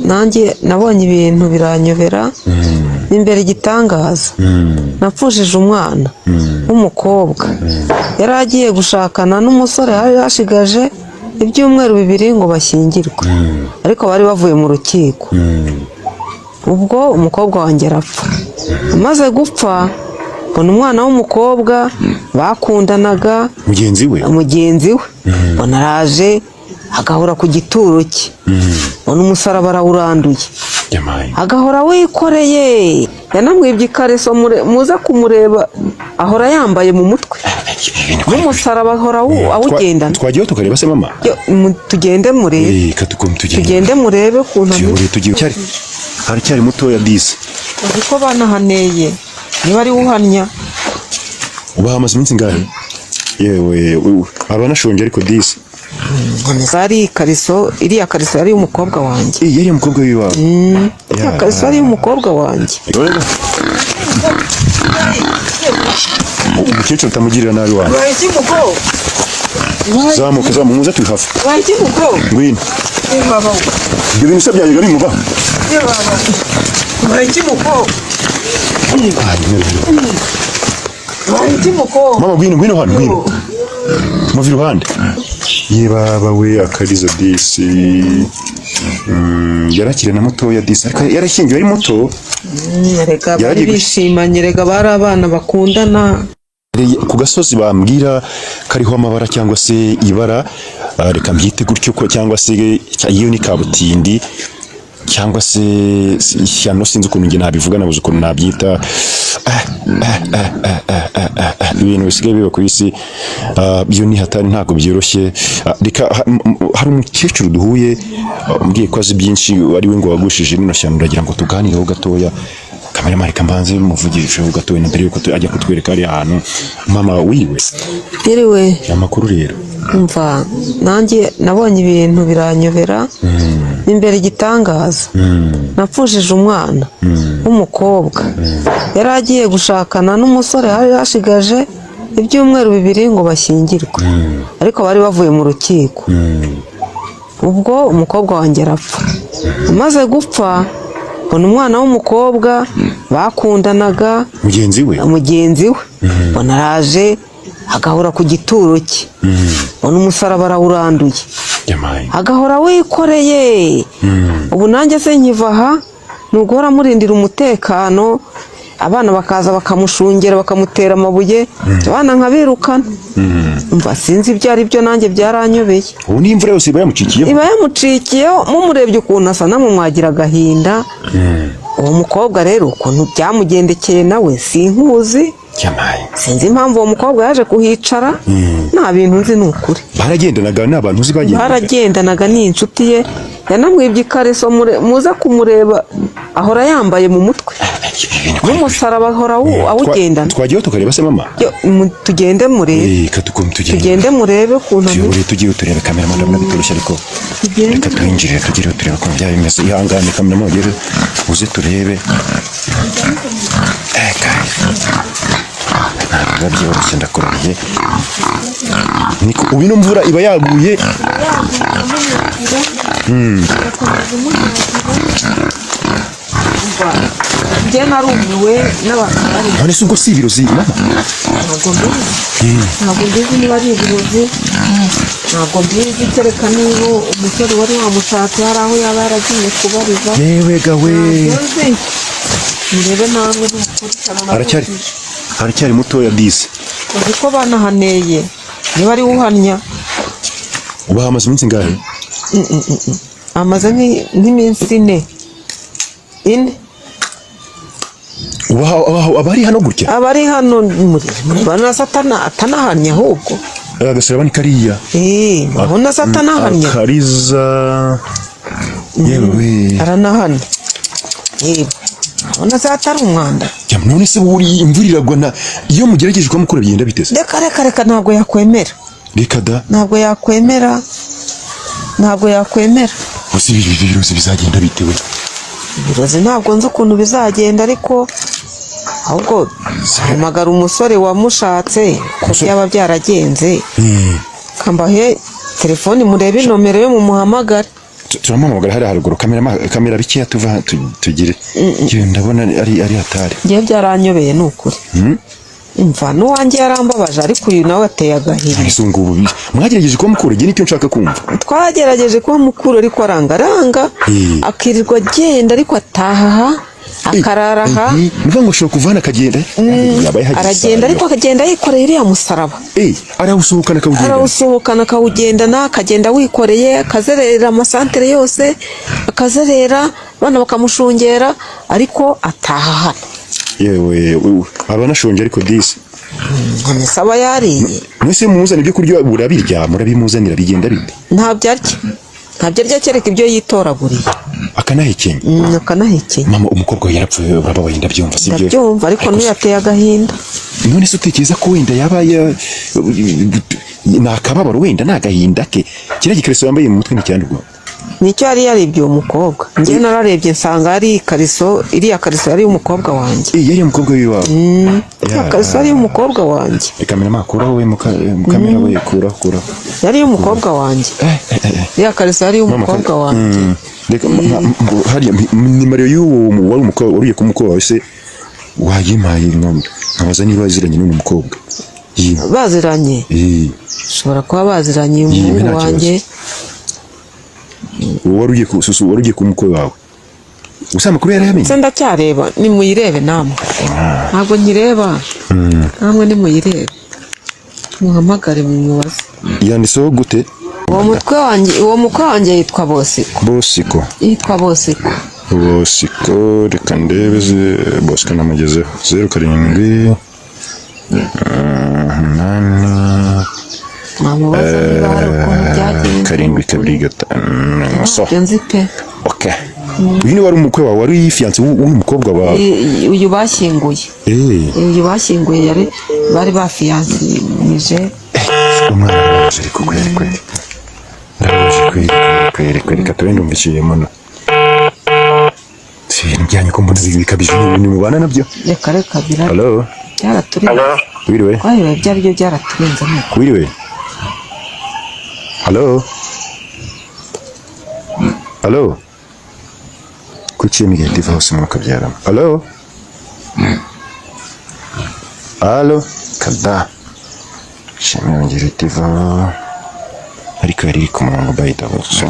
nanjye nabonye ibintu biranyobera imbere igitangaza. Napfushije umwana w'umukobwa yari agiye gushakana n'umusore yari yashigaje ibyumweru 2 ngo bashyingirwe, ariko bari bavuye mu rukiko. Ubwo umukobwa wanjye arapfa. Amaze gupfa mbona umwana w'umukobwa bakundanaga mugenzi we mbona araje agahora ku gituro cye, mbona umusaraba arawuranduye agahora wikoreye. Yanamwibye ikariso muza kumureba ahora yambaye mu mutwe n'umusaraba ahora awugendana. Twagiye tukareba se mama? Tugende murebe, tugende murebe ukuntu haracyari mutoya disi. Ariko banahaneye niba ari uhanya. Uba hamaze iminsi ngahe? Yewe abanashonje ariko disi. Zari kariso, iriya kariso yari umukobwa wanjye. Yari umukobwa wiwawe? Ya kariso yari umukobwa wanjye. Umukecuru utamugirira nabi wanjye. Zamuka muze turi hafi. Ngwino. Ibyo bintu se byaje ari muba? Mama ngwino hano ngwino. Muvi ruhande. Yebaba we akarizo disi. Yarakire na mutoya disi ariko yarashyingiwe ari muto. Reka bari bishimanye, reka bari abana bakundana. Ku gasozi bambwira kariho amabara cyangwa se ibara, reka mbyite gutyo ko cyangwa se iyo ni kabutindi cyangwa se ishyano, sinzi ukuntu nge nabivuga, nabuze ukuntu nabyita. Ibintu bisigaye biba ku isi byo ni hatari, ntabwo byoroshye. Reka hari umukecuru duhuye mbwiye ko azi byinshi, ari we ngo wagushije rino shyano, uragira ngo tuganireho gatoya. Kamera marika mbanze muvugishe gatoya mbere yuko ajya kutwereka ari ahantu. Mama wiwe yiriwe amakuru rero. Umva nanjye nabonye ibintu biranyobera imbere igitangaza. Napfushije umwana w'umukobwa yari agiye gushakana n'umusore yari yashigaje ibyumweru 2 ngo bashyingirwe, ariko bari bavuye mu rukiko. Ubwo umukobwa wanjye arapfa. Amaze gupfa mbona umwana w'umukobwa bakundanaga mugenzi we mbona araje agahora ku gituro cye, mbona umusaraba arawuranduye agahora wikoreye. Ubu nanjye se nkiva aha nuguhora murindira umutekano, abana bakaza bakamushungera bakamutera amabuye, abana nkabirukana. Umva sinzi ibyo ari byo, nanjye byaranyobeye. Ubu ni imvura yose iba yamucikiyeho mumurebye ukuntu asa namwe mwagira agahinda. Uwo mukobwa rero ukuntu byamugendekeye nawe sinkuzi. Sinzi impamvu uwo mukobwa yaje kuhicara, nta bintu nzi n'ukuri. Baragendanaga n'abantu uzi baragendanaga n'inshuti ye. Yanamwibye ikariso muza kumureba ahora yambaye mu mutwe n'umusaraba ahora awugendana. Twagiye tukareba se mama? Tugende murebe, tugende murebe ukuntu tugiye turebe. Kamera ndabona bitoroshye ariko reka twinjire tugire turebe ko byaba bimeze. Ihangane kamera mogere uze turebe. Ntabwo byoroshye ndakurahiye. Niko ubu ino mvura iba yaguye. Njye narumiwe n'abantu bari. None se ubwo si ibirozi mama? Ntabwo mbizi niba ari ibirozi, ntabwo mbizi, kereka niba umusore wari wamushatse hari aho yaba yaragiye kubariza. Yewe gawe nirebe nawe n'ukuri. Haracyari mutoya disi. Ariko banahaneye niba ari uhanya. Uba hamaze iminsi ngahe? Amaze nk'iminsi 4. Abari hano gutya? Abari hano muribana satana atanahanya ahubwo. Agasaraba ni kariya. Murabona satana ahanya. Kariza. Yewe. Aranahana. Urabona satari umwanda. None se buri imvura iragwa, iyo mugerageje ko mukora bigenda biteze? Reka ntabwo yakwemera. Reka da. Ntabwo yakwemera. Uzi ibirozi bizagenda bitewe. Ibirozi ntabwo nzi ukuntu bizagenda, ariko ahubwo hamagara umusore wamushatse ko byaba byaragenze. Kambahe telefoni murebe nomero yo mu muhamagare. turamamagara hari haruguru kamera bikiya tuva tugire ndabona ari hatari ngiye byaranyobeye nukuri umva nuwanjye yarambabaje ariko uyu nawe ateye agahinda isungubu mwagerageje kuba mukuru igihe nicyo nshaka kumva twagerageje kuba mukuru ariko aranga akirirwa agenda ariko ataha akararaha niba ngo ushobora kuvana akagenda aragenda ariko akagenda yikoreye iriya musaraba arawusohokana akawugendana akagenda wikoreye akazerera amasantere yose akazerera bana bakamushungera ariko ataha hano yewe abanashonje ariko disi ntisaba yariye mwese muzana ibyo kurya burabirya murabimuzanira bigenda bite ntabyo arya kereka ibyo yitoraguriye akanahekenya mama umukobwa we yarapfuye urababaye ndabyumva sibyo ndabyumva ariko ntiyateye agahinda none se utekereza ko wenda yaba nakababaro wenda nagahinda ke kiriya gikariso yambaye mu mutwe n'icyandurwa nicyo yari yarebye uwo mukobwa njye nararebye nsanga ari ikariso iriya kariso yari umukobwa wanjye yari umukobwa wiwawe kariso yari umukobwa wanjye kamera makuraho we mukamera we kuraho yari umukobwa wanjye iriya kariso yari umukobwa wanjye reka hariya nimero y'uwo wari umukobwa uriye ku mukobwa wawe se wayimpaye nkabaza niba baziranye n'uwo mukobwa baziranye ushobora kuba baziranye umuhungu wanjye wari ugiye ku mukwe wawe gusa amakuru yarayamenye se ndacyareba nimuyirebe namwe ntabwo nkireba namwe nimuyirebe muhamagare mumubaze yanditseho gute uwo mukwe wanjye yitwa Bosiko reka ndebe Bosiko namugezeho 07 namubaza niba hari ukuntu byagenze 7 so okay uyu ni wari umukwe wawe wari fiance w'uyu mukobwa wawe uyu bashyinguye yari bari bafiyansinije umwana araje ariko kwereka turende umvishije muno si ibintu byanyu ko mbona bikabije n'ibintu mubana nabyo reka birara hello byaraturenze wiriwe byaribyo byaraturenze nuko wiriwe hello kuki migende hose mwakabyarama hello kada sheme yongera tiva ariko yari ku murongo bayita hose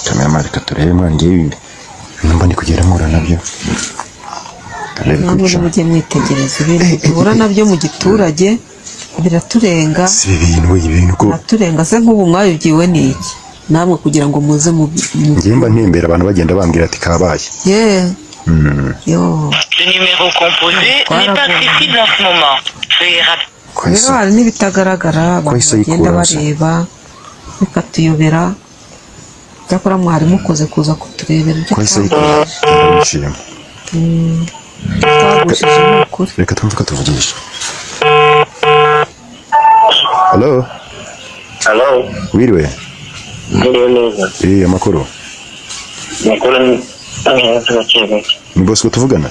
kamera marika turebe mwangiye numva ndi kugera mura nabyo ntabwo mujye mwitegereza ibintu duhura nabyo mu giturage biraturenga si ibintu ko biraturenga se nk'ubu mwabibyiwe n'iki namwe kugira ngo muze mu ngimba ntembera abantu bagenda bambwira ati kabaye yo le numéro composé n'est pas accessible en ce moment veuillez rappeler rero hari n'ibitagaragara abantu bagenda bareba bikatuyobera cyakora mwari mukoze kuza kuturebera ibyo twagushije n'ukuri reka twumve ko tuvugisha hello wiriwe amakuru ni Bosco tuvugana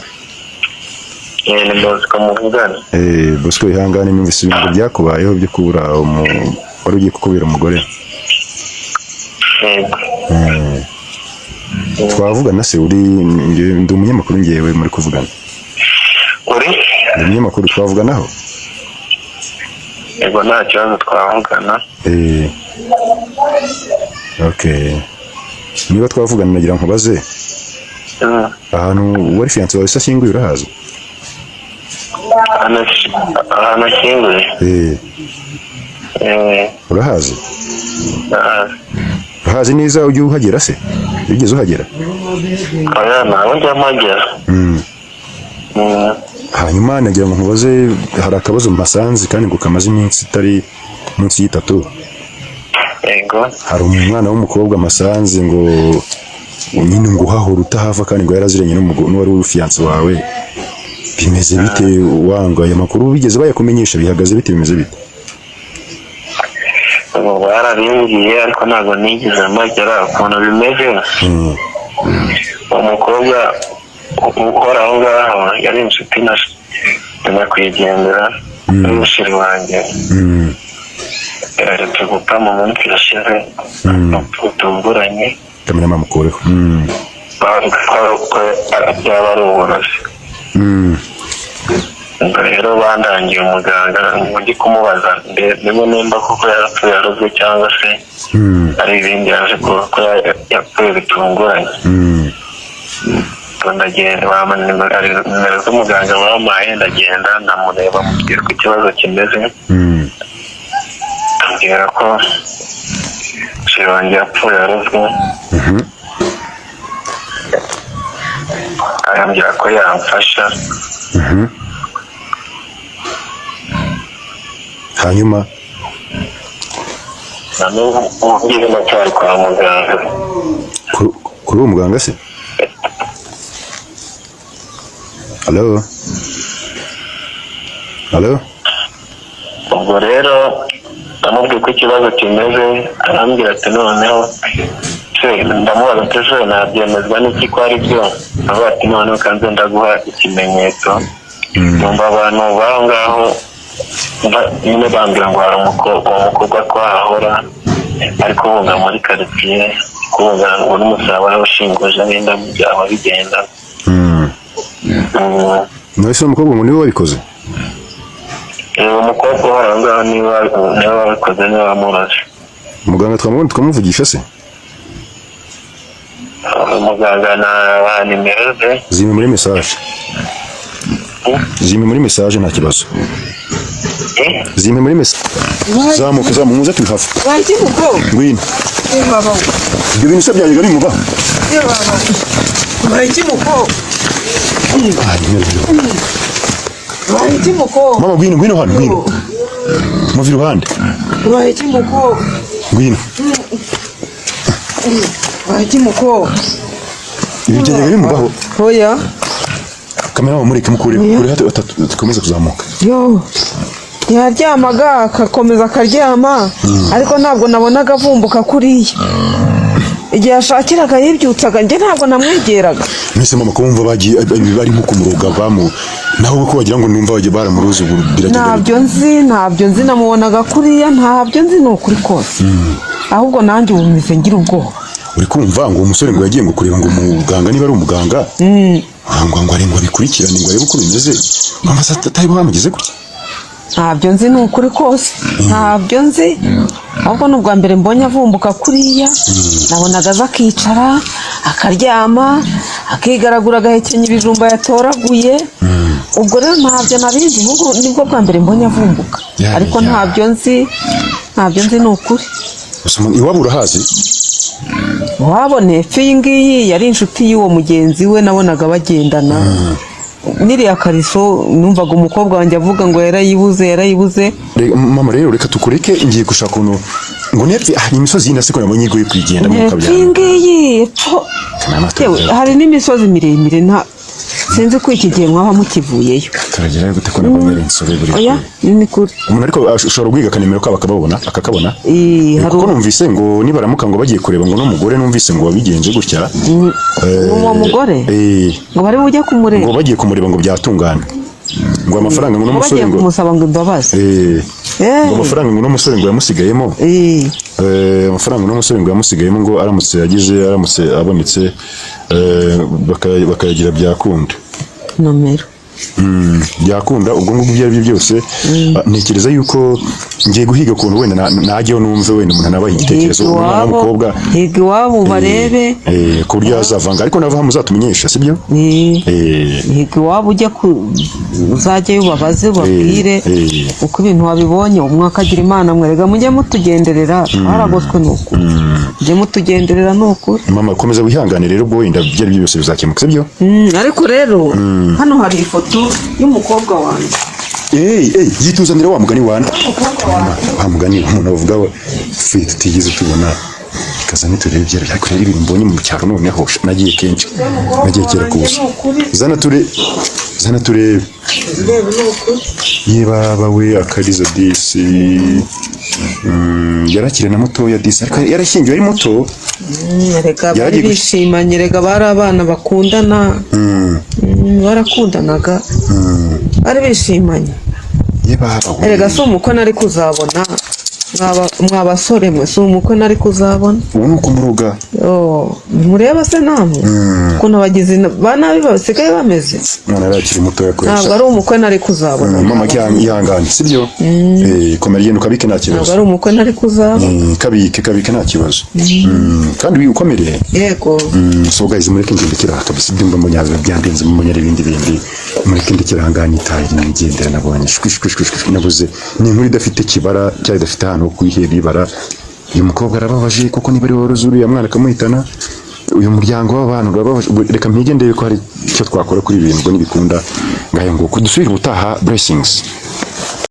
ni Bosco muvugana Bosco ihangane numvise ibintu byakubayeho byo kubura wari ugiye kukubira umugore twavugana se ndi umunyamakuru ngewe muri kuvugana umunyamakuru twavuganaho yego nta kibazo twavugana okay niba twavugana nagira nkubaze ahantu wari fiance wawe se ashyinguye urahazi ahantu ashyinguye urahazi urahazi neza ujya uhagera se ugeze uhagera ntabwo njya mpagera hanyuma nagira ngo nkubaze hari akabazo mpasanze kandi ngo kamaze iminsi itari munsi y'itatu hari umwana w'umukobwa amasanze ngo nyine ngo uhahora utahava kandi ngo yaraziranye n'uwari w'ufiyanse wawe bimeze bite wanga aya makuru bigeze bayakumenyesha bihagaze bite bimeze bite barabimbwiye ariko ntabwo nigeze mpagera ukuntu bimeze umukobwa ukora aho ngaho yari inshuti na nyakwigendera n'umushiri wanjye yaretse gupfa mu minsi yashize tunguranye kamera mukureho bavuga ko byaba ari uburozi rero bandangiye umuganga ndi kumubaza niba nimba koko yarapfuye arozwe cyangwa se ari ibindi yaje kuko yapfuye bitunguranye ndagenda nimero z'umuganga bampaye ndagenda ndamureba mubwira ko ikibazo kimeze ambwira ko Shirongi yapfuye arozwe arambwira ko yamfasha hanyuma nanubu ubwire ndacyari kwa muganga kuri uwo muganga se halo ubwo rero ndamubwiye ko ikibazo kimeze arambwira ati noneho ndamubaza ati se nabyemezwa n'iki ko ari byo avuga ati noneho kanze ndaguha ikimenyetso numva abantu baho ngaho nyine bambwira ngo hari umukobwa ko ahahora ariko bunga muri karitsiye kubunga ngo n'umusaraba ushingoje n'inda byaba bigenda nahise umukobwa ngo niwe wabikoze umukobwa uhora aho ngaho niwe wabikoze niwe wamuroze muganga twamubona tukamuvugisha se umuganga na nimero ze zimwe muri message nta kibazo zimwe muri message zamuka muze turi hafi ngwino ibyo bintu se byanjye ari muba mama ngwino hano muvi ruhande ngwino ibi byanjye ari mubaho oya kamera wamureke mukure hato tukomeza kuzamuka yaryamaga akakomeza akaryama ariko ntabwo nabonaga avumbuka kuriya igihe yashakiraga yibyutsaga njye ntabwo namwegeraga mwese mama ko wumva bagiye barimo kumuroga naho ko wagira ngo numva bagiye baramuruzi ntabyo nzi namubonaga kuriya ntabyo nzi ni ukuri kose ahubwo nanjye wumvise ngira ubwoba uri kumva ngo umusore ngo yagiye ngo kureba ngo umuganga niba ari umuganga ngo ari ngo abikurikirane ngo arebe uko bimeze mama atari bamugeze gutya ntabyo nzi ni ukuri kose ntabyo nzi ahubwo ni ubwa mbere mbonye avumbuka kuriya nabonaga aza akicara akaryama akigaragura agahekenya ibijumba yatoraguye ubwo rero ntabyo nabizi nibwo bwa mbere mbonye avumbuka ariko ntabyo nzi ni ukuri iwabo urahazi wabone iyi ngiyi yari inshuti y'uwo mugenzi we nabonaga bagendana niriya kariso numvaga umukobwa wanjye avuga ngo yarayibuze mama rero reka tukureke ngiye gushaka ukuntu ngo nepfe ni imisozi y'indase ko nabonye igoye kuyigenda mu kabyara iyi ngiyi hari n'imisozi miremire sinzi ko iki gihe mwaba mukivuyeyo turagerayo gute ko nabonye insobe buri oya ni kuri umuntu ariko ashobora guhiga akanimero kabo akakabona kuko numvise ngo nibaramuka ngo bagiye kureba ngo n'umugore numvise ngo wabigenje gutya uwo mugore ngo bari bujye kumureba ngo bagiye kumureba ngo byatungana ngo amafaranga ngo n'umusore ngo kumusaba ngo imbabazi ngo amafaranga ngo n'umusore ngo yamusigayemo amafaranga n'umusore ngo yamusigayemo ngo aramutse abonetse bakayagira byakunda nomero byakunda ubwo ngubwo ibyo ari byo byose ntekereza yuko ngiye guhiga ukuntu wenda najyeho numve wenda umuntu anabaha igitekerezo umwana w'umukobwa higa iwabo barebe ku buryo yazavanga ariko nava muzatumenyesha sibyo higa iwabo uzajyayo ubabaze ubabwire uko ibintu wabibonye umwe akagira imana mwerega mujye mutugenderera twaragoswe ni ukuri mujye mutugenderera ni ukuri mama komeza wihangane rero ubwo wenda ibyo ari byo byose bizakemuka sibyo ariko rero hano hari ifoto y'umukobwa wanjye yituzanira wa mugani wana wa mugani umuntu avuga we tutigeze tubona kaza niturebe ibyo ariko rero ibintu mbonye mu cyaro noneho nagiye kenshi nagiye kera kubusa zana turebe yebaba we akarizo disi yarakire na mutoya disi ariko yarashyingiwe ari muto reka bari bishimanye rega bari abana bakundana barakundanaga bari bishimanye rega si umukono ari kuzabona mwa basore mwe si umukwe nari kuzabona. ubu ni ukumuruga mureba se namwe ukuntu abagizi ba nabi basigaye bameze. none arakiri mutoya kwese ntabwo ari umukwe nari kuzabona. mama ihangane sibyo komera igenda ukabike nta kibazo. ntabwo ari umukwe nari kuzabona. kabike nta kibazo kandi ukomereye. yego so guys mureke ngendekera kabisa ibyumba mbonyaga byandenze mumenyere ibindi mureke ndekera hanganye itayi nigendera nabonye nabuze ni inkuru idafite kibara cyari idafite ahantu ho kwihera ibara. uyu mukobwa arababaje kuko niba ari wowe uriya mwana akamuhitana uyu muryango w'abantu urababaje. reka mpigendeye ko hari icyo twakora kuri ibi bintu ngo nibikunda ngayo ngo dusubire ubutaha. Blessings.